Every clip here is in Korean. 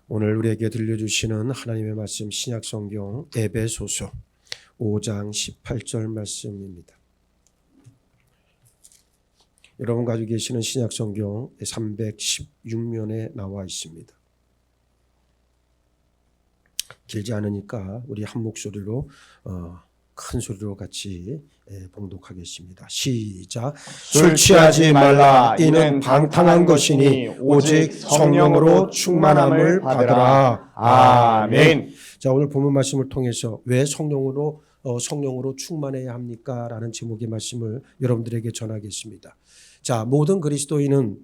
오늘 우리에게 들려주시는 하나님의 말씀 신약성경 에베소서 5장 18절 말씀입니다. 여러분 가지고 계시는 신약성경 316면에 나와 있습니다. 길지 않으니까 우리 한 목소리로 큰 소리로 같이 봉독하겠습니다. 시작. 술 취하지 말라. 이는 방탕한 것이니 오직 성령으로 충만함을 받으라. 아멘. 자, 오늘 본문 말씀을 통해서 왜 성령으로 충만해야 합니까? 라는 제목의 말씀을 여러분들에게 전하겠습니다. 자, 모든 그리스도인은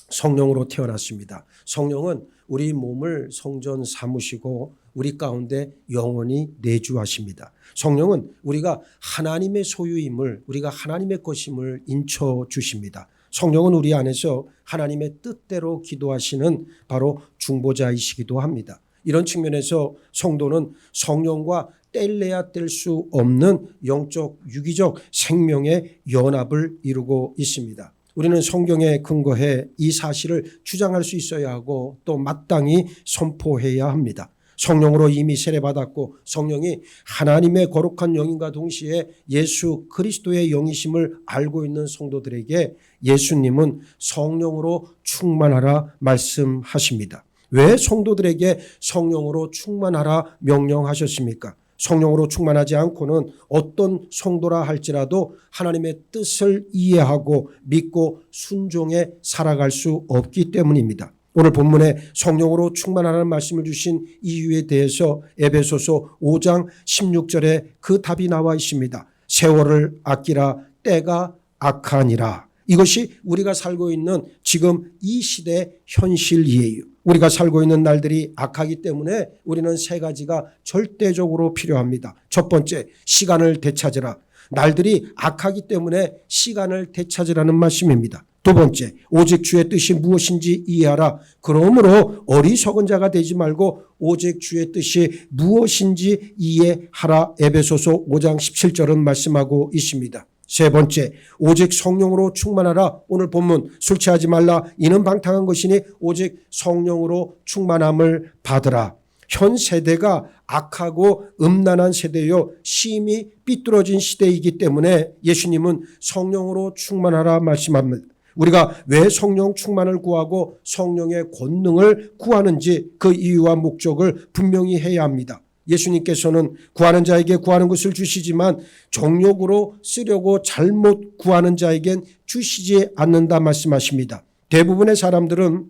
성령으로 태어났습니다. 성령은 우리 몸을 성전 삼으시고 우리 가운데 영원히 내주하십니다. 성령은 우리가 하나님의 소유임을, 우리가 하나님의 것임을 인쳐 주십니다. 성령은 우리 안에서 하나님의 뜻대로 기도하시는 바로 중보자이시기도 합니다. 이런 측면에서 성도는 성령과 뗄래야 뗄 수 없는 영적 유기적 생명의 연합을 이루고 있습니다. 우리는 성경에 근거해 이 사실을 주장할 수 있어야 하고 또 마땅히 선포해야 합니다. 성령으로 이미 세례받았고 성령이 하나님의 거룩한 영인과 동시에 예수 그리스도의 영이심을 알고 있는 성도들에게 예수님은 성령으로 충만하라 말씀하십니다. 왜 성도들에게 성령으로 충만하라 명령하셨습니까? 성령으로 충만하지 않고는 어떤 성도라 할지라도 하나님의 뜻을 이해하고 믿고 순종해 살아갈 수 없기 때문입니다. 오늘 본문에 성령으로 충만하라는 말씀을 주신 이유에 대해서 에베소서 5장 16절에 그 답이 나와 있습니다. 세월을 아끼라 때가 악하니라. 이것이 우리가 살고 있는 지금 이 시대의 현실이에요. 우리가 살고 있는 날들이 악하기 때문에 우리는 세 가지가 절대적으로 필요합니다. 첫 번째, 시간을 되찾으라. 날들이 악하기 때문에 시간을 되찾으라는 말씀입니다. 두 번째, 오직 주의 뜻이 무엇인지 이해하라. 그러므로 어리석은 자가 되지 말고 오직 주의 뜻이 무엇인지 이해하라. 에베소서 5장 17절은 말씀하고 있습니다. 세 번째, 오직 성령으로 충만하라. 오늘 본문 술 취하지 말라. 이는 방탕한 것이니 오직 성령으로 충만함을 받으라. 현 세대가 악하고 음란한 세대요 심히 삐뚤어진 시대이기 때문에 예수님은 성령으로 충만하라 말씀합니다. 우리가 왜 성령 충만을 구하고 성령의 권능을 구하는지 그 이유와 목적을 분명히 해야 합니다. 예수님께서는 구하는 자에게 구하는 것을 주시지만 정욕으로 쓰려고 잘못 구하는 자에겐 주시지 않는다 말씀하십니다. 대부분의 사람들은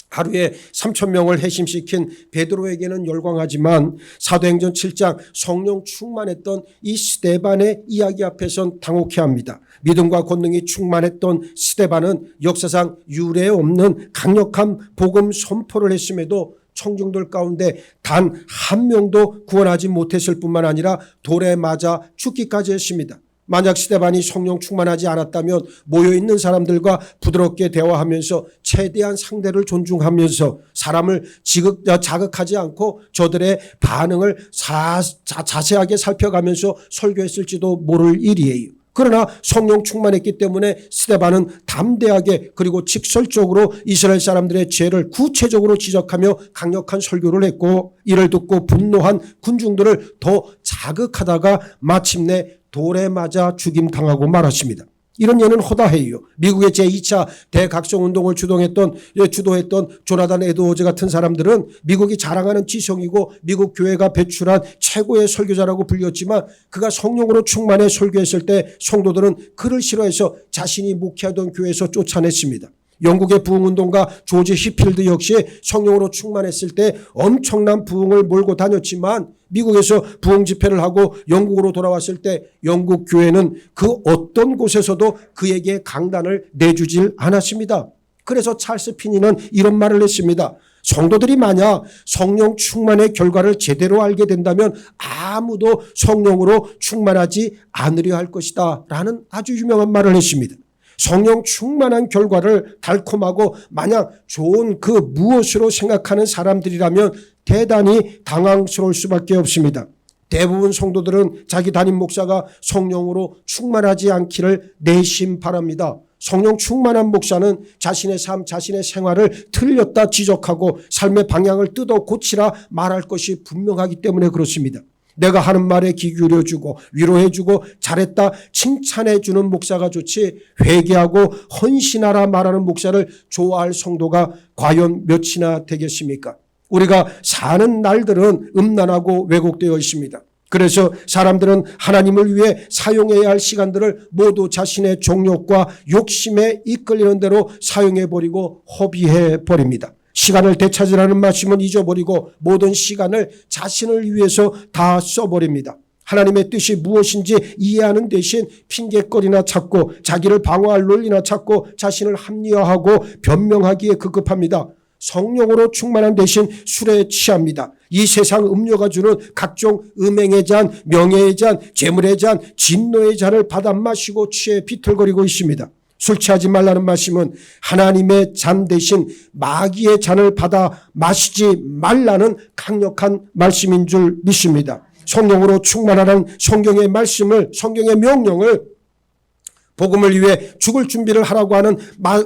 하루에 3,000명을 회심시킨 베드로에게는 열광하지만 사도행전 7장 성령 충만했던 이 스데반의 이야기 앞에선 당혹해합니다. 믿음과 권능이 충만했던 스데반은 역사상 유례 없는 강력한 복음 선포를 했음에도 청중들 가운데 단 한 명도 구원하지 못했을 뿐만 아니라 돌에 맞아 죽기까지 했습니다. 만약 스데반이 성령 충만하지 않았다면 모여있는 사람들과 부드럽게 대화하면서 최대한 상대를 존중하면서 사람을 자극하지 않고 저들의 반응을 자세하게 살펴가면서 설교했을지도 모를 일이에요. 그러나 성령 충만했기 때문에 스데반은 담대하게 그리고 직설적으로 이스라엘 사람들의 죄를 구체적으로 지적하며 강력한 설교를 했고 이를 듣고 분노한 군중들을 더 자극하다가 마침내 돌에 맞아 죽임당하고 말았습니다. 이런 예는 허다해요. 미국의 제2차 대각성운동을 주도했던 조나단 에드워즈 같은 사람들은 미국이 자랑하는 지성이고 미국 교회가 배출한 최고의 설교자라고 불렸지만 그가 성령으로 충만해 설교했을 때 성도들은 그를 싫어해서 자신이 목회하던 교회에서 쫓아냈습니다. 영국의 부흥운동가 조지 히필드 역시 성령으로 충만했을 때 엄청난 부흥을 몰고 다녔지만 미국에서 부흥 집회를 하고 영국으로 돌아왔을 때 영국 교회는 그 어떤 곳에서도 그에게 강단을 내주질 않았습니다. 그래서 찰스 피니는 이런 말을 했습니다. 성도들이 만약 성령 충만의 결과를 제대로 알게 된다면 아무도 성령으로 충만하지 않으려 할 것이다 라는 아주 유명한 말을 했습니다. 성령 충만한 결과를 달콤하고 마냥 좋은 그 무엇으로 생각하는 사람들이라면 대단히 당황스러울 수밖에 없습니다. 대부분 성도들은 자기 담임 목사가 성령으로 충만하지 않기를 내심 바랍니다. 성령 충만한 목사는 자신의 삶, 자신의 생활을 틀렸다 지적하고 삶의 방향을 뜯어 고치라 말할 것이 분명하기 때문에 그렇습니다. 내가 하는 말에 귀 기울여주고 위로해주고 잘했다 칭찬해주는 목사가 좋지 회개하고 헌신하라 말하는 목사를 좋아할 성도가 과연 몇이나 되겠습니까? 우리가 사는 날들은 음란하고 왜곡되어 있습니다. 그래서 사람들은 하나님을 위해 사용해야 할 시간들을 모두 자신의 정욕과 욕심에 이끌리는 대로 사용해버리고 허비해버립니다. 시간을 되찾으라는 말씀은 잊어버리고 모든 시간을 자신을 위해서 다 써버립니다. 하나님의 뜻이 무엇인지 이해하는 대신 핑계거리나 찾고 자기를 방어할 논리나 찾고 자신을 합리화하고 변명하기에 급급합니다. 성령으로 충만한 대신 술에 취합니다. 이 세상 음료가 주는 각종 음행의 잔, 명예의 잔, 재물의 잔, 진노의 잔을 받아 마시고 취해 비틀거리고 있습니다. 술 취하지 말라는 말씀은 하나님의 잔 대신 마귀의 잔을 받아 마시지 말라는 강력한 말씀인 줄 믿습니다. 성령으로 충만하라는 성경의 말씀을, 성경의 명령을 복음을 위해 죽을 준비를 하라고 하는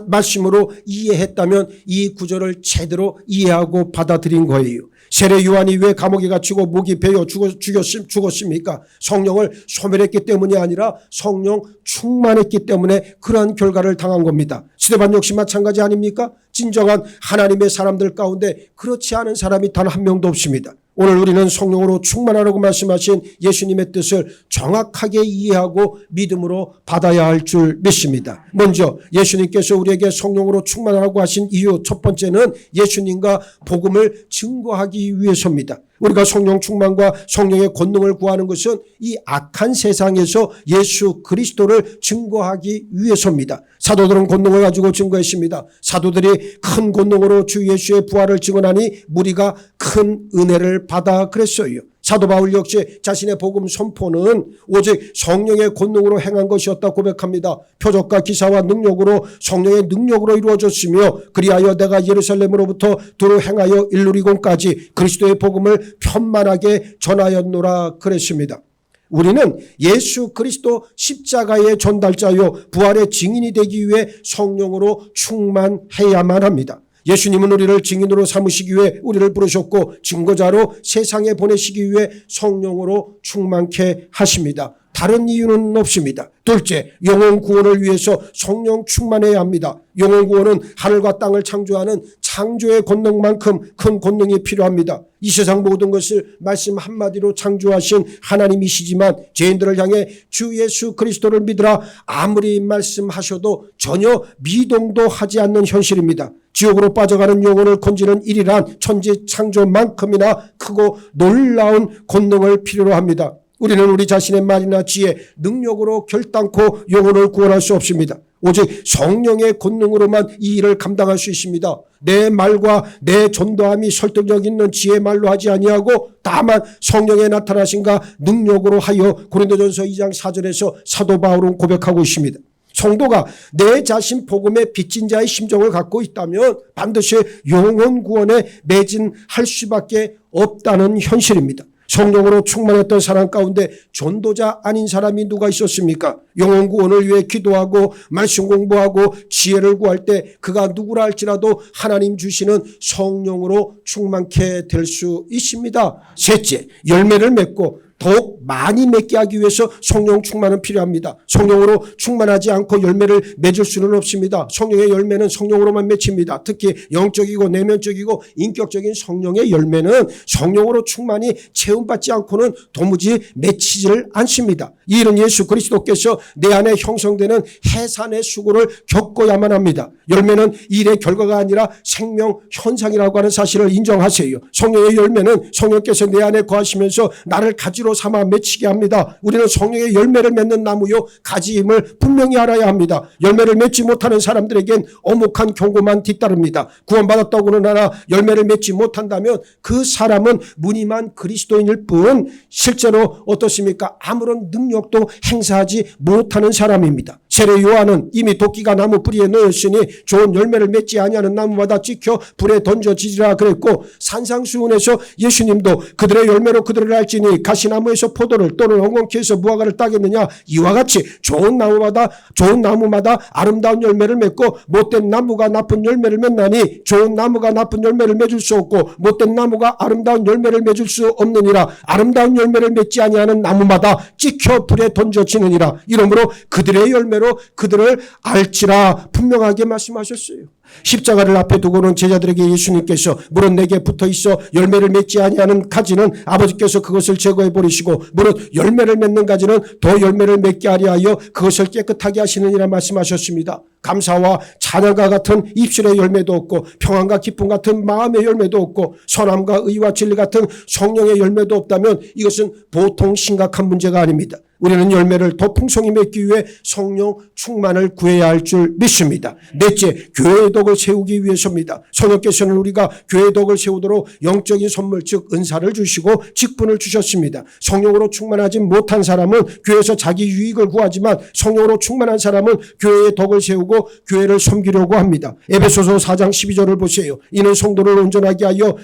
말씀으로 이해했다면 이 구절을 제대로 이해하고 받아들인 거예요. 세례 요한이 왜 감옥에 갇히고 목이 베어 죽었습니까? 성령을 소멸했기 때문이 아니라 성령 충만했기 때문에 그러한 결과를 당한 겁니다. 스데반 역시 마찬가지 아닙니까? 진정한 하나님의 사람들 가운데 그렇지 않은 사람이 단 한 명도 없습니다. 오늘 우리는 성령으로 충만하라고 말씀하신 예수님의 뜻을 정확하게 이해하고 믿음으로 받아야 할 줄 믿습니다. 먼저 예수님께서 우리에게 성령으로 충만하라고 하신 이유 첫 번째는 예수님과 복음을 증거하기 위해서입니다. 우리가 성령 충만과 성령의 권능을 구하는 것은 이 악한 세상에서 예수 그리스도를 증거하기 위해서입니다. 사도들은 권능을 가지고 증거했습니다. 사도들이 큰 권능으로 주 예수의 부활을 증언하니 무리가 큰 은혜를 받아 그랬어요. 사도 바울 역시 자신의 복음 선포는 오직 성령의 권능으로 행한 것이었다 고백합니다. 표적과 기사와 능력으로 성령의 능력으로 이루어졌으며 그리하여 내가 예루살렘으로부터 두루 행하여 일루리곤까지 그리스도의 복음을 편만하게 전하였노라 그랬습니다. 우리는 예수 그리스도 십자가의 전달자요 부활의 증인이 되기 위해 성령으로 충만해야만 합니다. 예수님은 우리를 증인으로 삼으시기 위해 우리를 부르셨고 증거자로 세상에 보내시기 위해 성령으로 충만케 하십니다. 다른 이유는 없습니다. 둘째, 영혼 구원을 위해서 성령 충만해야 합니다. 영혼 구원은 하늘과 땅을 창조하는 창조의 권능만큼 큰 권능이 필요합니다. 이 세상 모든 것을 말씀 한마디로 창조하신 하나님이시지만 죄인들을 향해 주 예수 그리스도를 믿으라 아무리 말씀하셔도 전혀 미동도 하지 않는 현실입니다. 지옥으로 빠져가는 영혼을 건지는 일이란 천지 창조만큼이나 크고 놀라운 권능을 필요로 합니다. 우리는 우리 자신의 말이나 지혜, 능력으로 결단코 영혼을 구원할 수 없습니다. 오직 성령의 권능으로만 이 일을 감당할 수 있습니다. 내 말과 내 전도함이 설득력 있는 지혜 말로 하지 아니하고 다만 성령의 나타나신가 능력으로 하여 고린도전서 2장 4절에서 사도 바울은 고백하고 있습니다. 성도가 내 자신 복음에 빚진 자의 심정을 갖고 있다면 반드시 영혼 구원에 매진할 수밖에 없다는 현실입니다. 성령으로 충만했던 사람 가운데 전도자 아닌 사람이 누가 있었습니까? 영혼 구원을 위해 기도하고 말씀 공부하고 지혜를 구할 때 그가 누구라 할지라도 하나님 주시는 성령으로 충만케 될 수 있습니다. 셋째, 열매를 맺고 더욱 많이 맺게 하기 위해서 성령 충만은 필요합니다. 성령으로 충만하지 않고 열매를 맺을 수는 없습니다. 성령의 열매는 성령으로만 맺힙니다. 특히 영적이고 내면적이고 인격적인 성령의 열매는 성령으로 충만히 체험받지 않고는 도무지 맺히지를 않습니다. 이 일은 예수 그리스도께서 내 안에 형성되는 해산의 수고를 겪어야만 합니다. 열매는 일의 결과가 아니라 생명 현상이라고 하는 사실을 인정하세요. 성령의 열매는 성령께서 내 안에 거하시면서 나를 가지로 삼아 맺히게 합니다. 우리는 성령의 열매를 맺는 나무요 가지임을 분명히 알아야 합니다. 열매를 맺지 못하는 사람들에겐 어목한 경고만 뒤따릅니다. 구원받았다고는 하나 열매를 맺지 못한다면 그 사람은 무늬만 그리스도인일 뿐 실제로 어떻습니까? 아무런 능력 능력도 행사하지 못하는 사람입니다. 세례 요한은 이미 도끼가 나무 뿌리에 놓였으니 좋은 열매를 맺지 아니하는 나무마다 찍혀 불에 던져지리라 그랬고, 산상수훈에서 예수님도 그들의 열매로 그들을 알지니 가시나무에서 포도를 또는 엉겅퀴에서 무화과를 따겠느냐, 이와 같이 좋은 나무마다 아름다운 열매를 맺고 못된 나무가 나쁜 열매를 맺나니 좋은 나무가 나쁜 열매를 맺을 수 없고 못된 나무가 아름다운 열매를 맺을 수 없느니라. 아름다운 열매를 맺지 아니하는 나무마다 찍혀 불에 던져지느니라. 이러므로 그들의 열매로 그들을 알지라 분명하게 말씀하셨어요. 십자가를 앞에 두고는 제자들에게 예수님께서 무릇 내게 붙어있어 열매를 맺지 아니하는 가지는 아버지께서 그것을 제거해 버리시고 무릇 열매를 맺는 가지는 더 열매를 맺게 하려 하여 그것을 깨끗하게 하시느니라 말씀하셨습니다. 감사와 찬양과 같은 입술의 열매도 없고 평안과 기쁨 같은 마음의 열매도 없고 선함과 의와 진리 같은 성령의 열매도 없다면 이것은 보통 심각한 문제가 아닙니다. 우리는 열매를 더 풍성히 맺기 위해 성령 충만을 구해야 할 줄 믿습니다. 넷째, 교회의 덕을 세우기 위해서입니다. 성령께서는 우리가 교회의 덕을 세우도록 영적인 선물 즉 은사를 주시고 직분을 주셨습니다. 성령으로 충만하지 못한 사람은 교회에서 자기 유익을 구하지만 성령으로 충만한 사람은 교회의 덕을 세우고 교회를 섬기려고 합니다. 에베소서 4장 12절을 보세요. 이는 성도를 온전하게 하여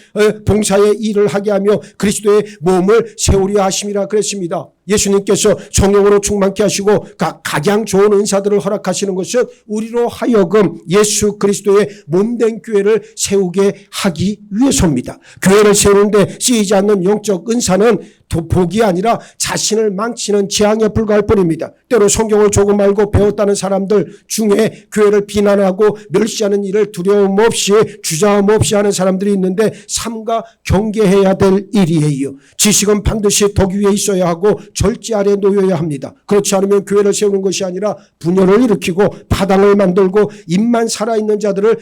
봉사의 일을 하게 하며 그리스도의 몸을 세우려 하심이라 그랬습니다. 예수님께서 성령으로 충만케 하시고 각양 좋은 은사들을 허락하시는 것은 우리로 하여금 예수 그리스도의 몸된 교회를 세우게 하기 위해서입니다. 교회를 세우는데 쓰이지 않는 영적 은사는 복이 아니라 자신을 망치는 재앙에 불과할 뿐입니다. 때로 성경을 조금 알고 배웠다는 사람들 중에 교회를 비난하고 멸시하는 일을 두려움 없이 주저함 없이 하는 사람들이 있는데 삼가 경계해야 될 일이에요. 지식은 반드시 덕 위에 있어야 하고 절제 아래 놓여야 합니다. 그렇지 않으면 교회를 세우는 것이 아니라 분열을 일으키고 파당을 만들고 입만 살아있는 자들을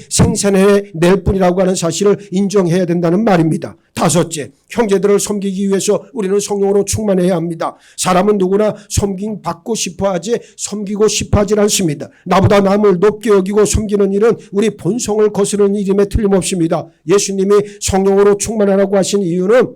생산해 낼 뿐이라고 하는 사실을 인정해야 된다는 말입니다. 다섯째, 형제들을 섬기기 위해서 우리는 성령으로 충만해야 합니다. 사람은 누구나 섬김 받고 싶어 하지 섬기고 싶어 하지 않습니다. 나보다 남을 높게 여기고 섬기는 일은 우리 본성을 거스르는 일임에 틀림없습니다. 예수님이 성령으로 충만하라고 하신 이유는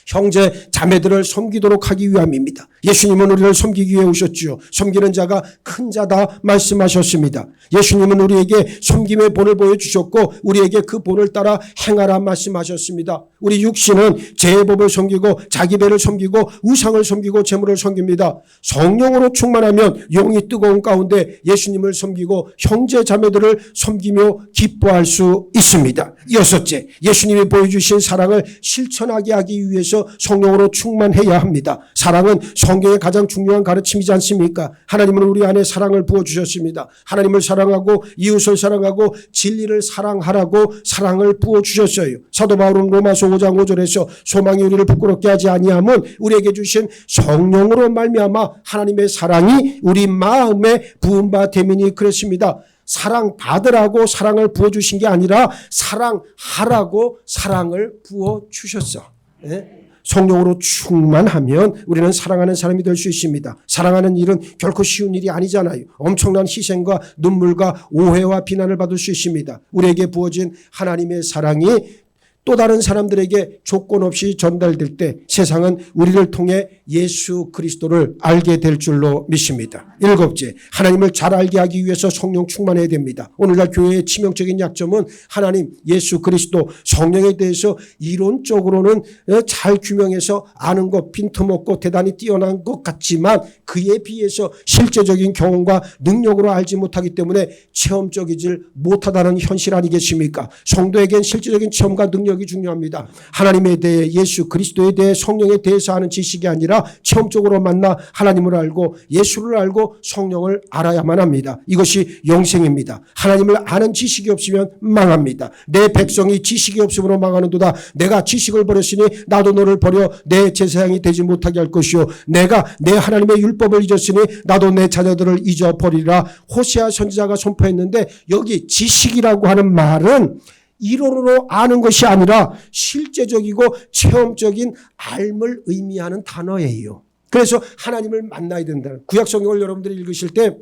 형제 자매들을 섬기도록 하기 위함입니다. 예수님은 우리를 섬기기 위해 오셨지요. 섬기는 자가 큰 자다 말씀하셨습니다. 예수님은 우리에게 섬김의 본을 보여주셨고 우리에게 그 본을 따라 행하라 말씀하셨습니다. 우리 육신은 제법을 섬기고 자기 배를 섬기고 우상을 섬기고 재물을 섬깁니다. 성령으로 충만하면 영이 뜨거운 가운데 예수님을 섬기고 형제 자매들을 섬기며 기뻐할 수 있습니다. 여섯째, 예수님이 보여주신 사랑을 실천하게 하기 위해서 성령으로 충만해야 합니다. 사랑은 성경의 가장 중요한 가르침이지 않습니까? 하나님은 우리 안에 사랑을 부어주셨습니다. 하나님을 사랑하고 이웃을 사랑하고 진리를 사랑하라고 사랑을 부어주셨어요. 사도 바울은 로마서 5장 5절에서 소망이 우리를 부끄럽게 하지 아니함은 우리에게 주신 성령으로 말미암아 하나님의 사랑이 우리 마음에 부은 바 됨이니 그랬습니다. 사랑 받으라고 사랑을 부어주신 게 아니라 사랑하라고 사랑을 부어주셨어. 네? 성령으로 충만하면 우리는 사랑하는 사람이 될 수 있습니다. 사랑하는 일은 결코 쉬운 일이 아니잖아요. 엄청난 희생과 눈물과 오해와 비난을 받을 수 있습니다. 우리에게 부어진 하나님의 사랑이 또 다른 사람들에게 조건 없이 전달될 때 세상은 우리를 통해 예수 그리스도를 알게 될 줄로 믿습니다. 일곱째, 하나님을 잘 알게 하기 위해서 성령 충만해야 됩니다. 오늘날 교회의 치명적인 약점은 하나님, 예수 그리스도, 성령에 대해서 이론적으로는 잘 규명해서 아는 것 빈틈없고 대단히 뛰어난 것 같지만 그에 비해서 실제적인 경험과 능력으로 알지 못하기 때문에 체험적이질 못하다는 현실 아니겠습니까? 성도에겐 실제적인 체험과 능력이 중요합니다. 하나님에 대해, 예수 그리스도에 대해, 성령에 대해서 아는 지식이 아니라 체험적으로 만나 하나님을 알고 예수를 알고 성령을 알아야만 합니다. 이것이 영생입니다. 하나님을 아는 지식이 없으면 망합니다. 내 백성이 지식이 없으므로 망하는도다. 내가 지식을 버렸으니 나도 너를 버려 내 제사장이 되지 못하게 할 것이요 내가 내 하나님의 율법을 잊었으니 나도 내 자녀들을 잊어버리라. 호세아 선지자가 선포했는데 여기 지식이라고 하는 말은 이론으로 아는 것이 아니라 실제적이고 체험적인 알을 의미하는 단어예요. 그래서 하나님을 만나야 된다. 구약 성경을 여러분들이 읽으실 때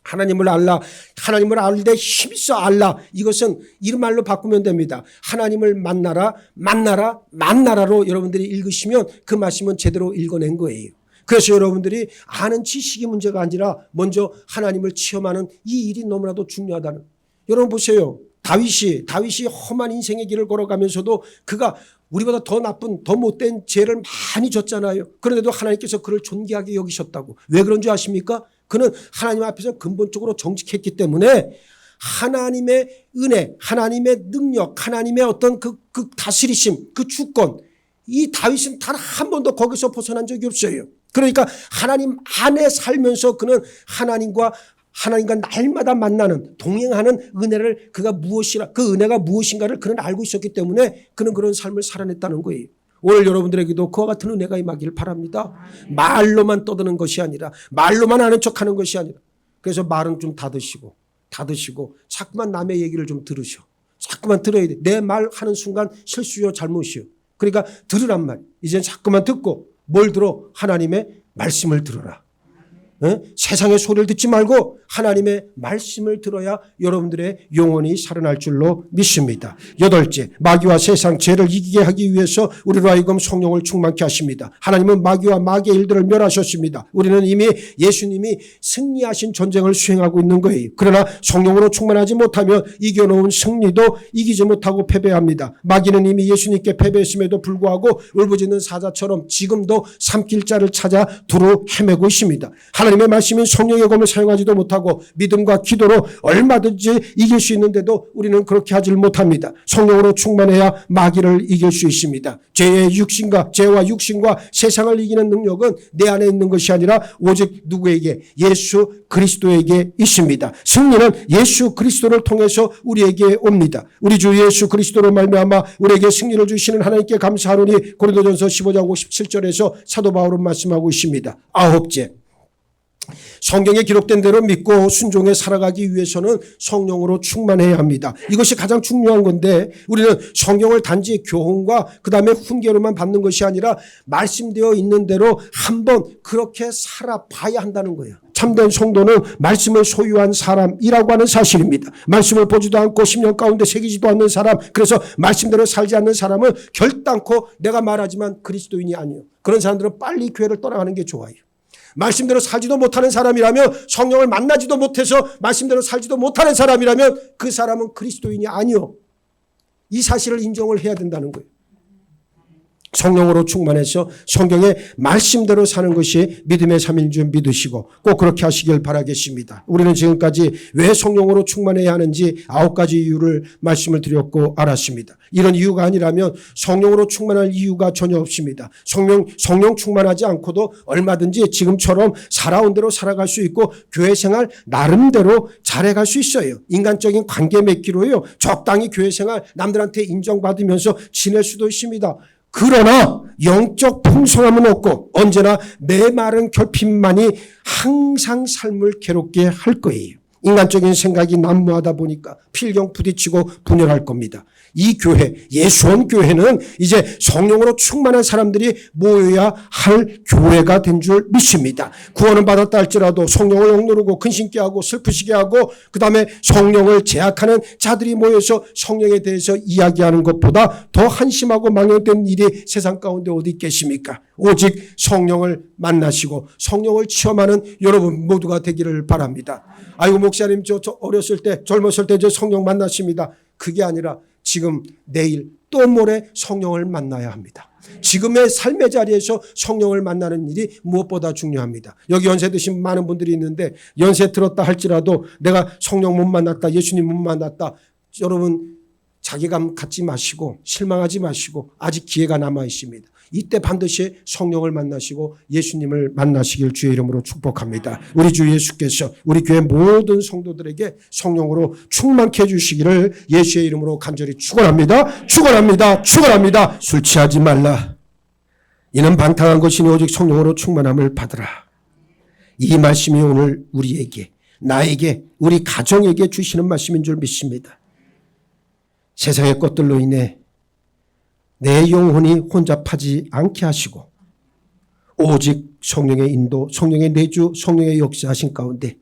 하나님을 알라, 하나님을 알되 힘써 알라, 이것은 이런 말로 바꾸면 됩니다. 하나님을 만나라, 만나라, 만나라로 여러분들이 읽으시면 그 말씀은 제대로 읽어낸 거예요. 그래서 여러분들이 아는 지식이 문제가 아니라 먼저 하나님을 체험하는 이 일이 너무나도 중요하다는. 여러분 보세요. 다윗이 험한 인생의 길을 걸어가면서도 그가 우리보다 더 나쁜 더 못된 죄를 많이 졌잖아요. 그런데도 하나님께서 그를 존귀하게 여기셨다고. 왜 그런 줄 아십니까? 그는 하나님 앞에서 근본적으로 정직했기 때문에 하나님의 은혜, 하나님의 능력, 하나님의 어떤 그 다스리심, 그 주권, 이 다윗은 단 한 번도 거기서 벗어난 적이 없어요. 그러니까 하나님 안에 살면서 그는 하나님과 날마다 만나는 동행하는 은혜를 그 은혜가 무엇인가를 그는 알고 있었기 때문에 그는 그런 삶을 살아냈다는 거예요. 오늘 여러분들에게도 그와 같은 은혜가 임하기를 바랍니다. 말로만 떠드는 것이 아니라 말로만 아는 척하는 것이 아니라 그래서 말은 좀 닫으시고 자꾸만 남의 얘기를 좀 들으셔. 자꾸만 들어야 돼. 내 말 하는 순간 실수요 잘못이요. 그러니까 들으란 말. 이젠 자꾸만 듣고 뭘 들어? 하나님의 말씀을 들어라. 세상의 소리를 듣지 말고 하나님의 말씀을 들어야 여러분들의 영혼이 살아날 줄로 믿습니다. 8째, 마귀와 세상 죄를 이기게 하기 위해서 우리로 하여금 성령을 충만케 하십니다. 하나님은 마귀와 마귀의 일들을 멸하셨습니다. 우리는 이미 예수님이 승리하신 전쟁을 수행하고 있는 거예요. 그러나 성령으로 충만하지 못하면 이겨놓은 승리도 이기지 못하고 패배합니다. 마귀는 이미 예수님께 패배했음에도 불구하고 울부짖는 사자처럼 지금도 삼킬 자를 찾아 두루 헤매고 있습니다. 하나님의 말씀인 성령의 검을 사용하지도 못하고 믿음과 기도로 얼마든지 이길 수 있는데도 우리는 그렇게 하지 못합니다. 성령으로 충만해야 마귀를 이길 수 있습니다. 죄와 육신과 세상을 이기는 능력은 내 안에 있는 것이 아니라 오직 누구에게? 예수 그리스도에게 있습니다. 승리는 예수 그리스도를 통해서 우리에게 옵니다. 우리 주 예수 그리스도로 말미암아 우리에게 승리를 주시는 하나님께 감사하노니 고린도전서 15장 57절에서 사도 바울은 말씀하고 있습니다. 9째, 성경에 기록된 대로 믿고 순종해 살아가기 위해서는 성령으로 충만해야 합니다. 이것이 가장 중요한 건데 우리는 성경을 단지 교훈과 그다음에 훈계로만 받는 것이 아니라 말씀되어 있는 대로 한번 그렇게 살아봐야 한다는 거예요. 참된 성도는 말씀을 소유한 사람이라고 하는 사실입니다. 말씀을 보지도 않고 10년 가운데 새기지도 않는 사람, 그래서 말씀대로 살지 않는 사람은 결단코 내가 말하지만 그리스도인이 아니에요. 그런 사람들은 빨리 교회를 떠나가는 게 좋아요. 말씀대로 살지도 못하는 사람이라면, 성령을 만나지도 못해서 말씀대로 살지도 못하는 사람이라면 그 사람은 그리스도인이 아니요. 이 사실을 인정을 해야 된다는 거예요. 성령으로 충만해서 성경의 말씀대로 사는 것이 믿음의 삶인 줄 믿으시고 꼭 그렇게 하시길 바라겠습니다. 우리는 지금까지 왜 성령으로 충만해야 하는지 9가지 이유를 말씀을 드렸고 알았습니다. 이런 이유가 아니라면 성령으로 충만할 이유가 전혀 없습니다. 성령 충만하지 않고도 얼마든지 지금처럼 살아온 대로 살아갈 수 있고 교회 생활 나름대로 잘해갈 수 있어요. 인간적인 관계 맺기로요. 적당히 교회 생활 남들한테 인정받으면서 지낼 수도 있습니다. 그러나 영적 풍성함은 없고 언제나 메마른 결핍만이 항상 삶을 괴롭게 할 거예요. 인간적인 생각이 난무하다 보니까 필경 부딪히고 분열할 겁니다. 이 교회, 예수원 교회는 이제 성령으로 충만한 사람들이 모여야 할 교회가 된 줄 믿습니다. 구원은 받았다 할지라도 성령을 억누르고 근심케 하고 슬프시게 하고 그 다음에 성령을 제약하는 자들이 모여서 성령에 대해서 이야기하는 것보다 더 한심하고 망령된 일이 세상 가운데 어디 있겠습니까? 오직 성령을 만나시고 성령을 체험하는 여러분 모두가 되기를 바랍니다. 아이고 목사님 저 어렸을 때 젊었을 때 저 성령 만났습니다. 그게 아니라 지금 내일 또 모레 성령을 만나야 합니다. 지금의 삶의 자리에서 성령을 만나는 일이 무엇보다 중요합니다. 여기 연세 드신 많은 분들이 있는데 연세 들었다 할지라도 내가 성령 못 만났다, 예수님 못 만났다. 여러분 자괴감 갖지 마시고 실망하지 마시고 아직 기회가 남아 있습니다. 이때 반드시 성령을 만나시고 예수님을 만나시길 주의 이름으로 축복합니다. 우리 주 예수께서 우리 교회 모든 성도들에게 성령으로 충만케 해주시기를 예수의 이름으로 간절히 축원합니다. 축원합니다. 축원합니다. 술 취하지 말라. 이는 방탕한 것이니 오직 성령으로 충만함을 받으라. 이 말씀이 오늘 우리에게, 나에게, 우리 가정에게 주시는 말씀인 줄 믿습니다. 세상의 것들로 인해 내 영혼이 혼잡하지 않게 하시고 오직 성령의 인도, 성령의 내주, 성령의 역사하신 가운데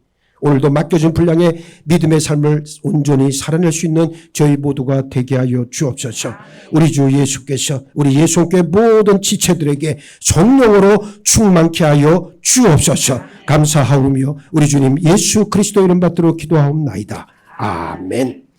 오늘도 맡겨진 분량의 믿음의 삶을 온전히 살아낼 수 있는 저희 모두가 되게 하여 주옵소서. 우리 주 예수께서 우리 예수께 모든 지체들에게 성령으로 충만케 하여 주옵소서. 감사하오며 우리 주님 예수 그리스도 이름 받들어 기도하옵나이다. 아멘.